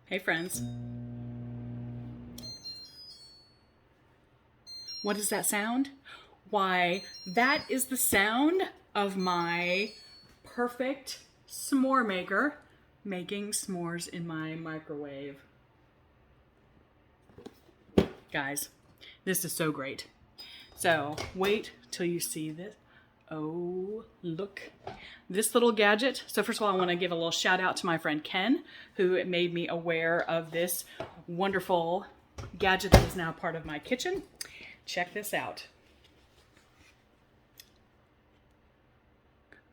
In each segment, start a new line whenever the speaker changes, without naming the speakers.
Hey friends. What is that sound? Why, that is the sound of my perfect s'more maker making s'mores in my microwave. Guys, this is so great. So wait till you see this. Oh, look. This little gadget. So first of all, I want to give a little shout out to my friend Ken, who made me aware of this wonderful gadget that is now part of my kitchen. Check this out.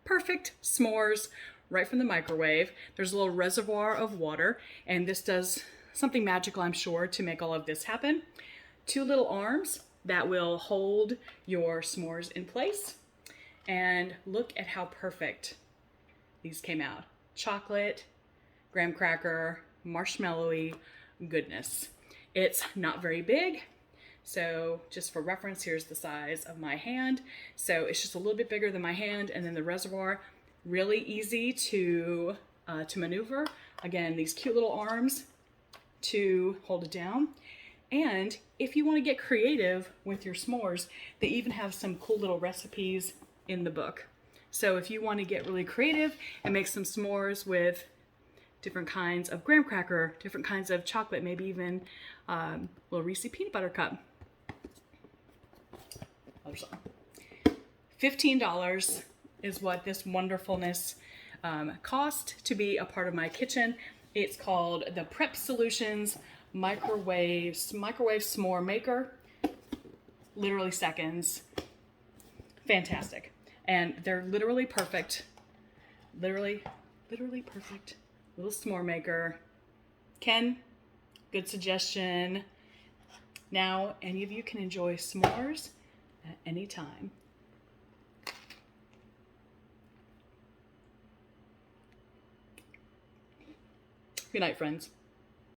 Perfect s'mores right from the microwave. There's a little reservoir of water, and this does something magical, I'm sure, to make all of this happen. Two little arms that will hold your s'mores in place. And look at how perfect these came out. Chocolate, graham cracker, marshmallowy goodness. It's not very big. So just for reference, here's the size of my hand. So it's just a little bit bigger than my hand, and then the reservoir, really easy to maneuver. Again, these cute little arms to hold it down. And if you want to get creative with your s'mores, they even have some cool little recipes in the book. So if you want to get really creative and make some s'mores with different kinds of graham cracker, different kinds of chocolate, maybe even little Reese peanut butter cup. $15 is what this wonderfulness cost to be a part of my kitchen. It's called the Prep Solutions Microwave S'more Maker. Literally seconds. Fantastic. And they're literally perfect. Literally perfect. Little s'more maker. Ken, good suggestion. Now, any of you can enjoy s'mores at any time. Good night, friends.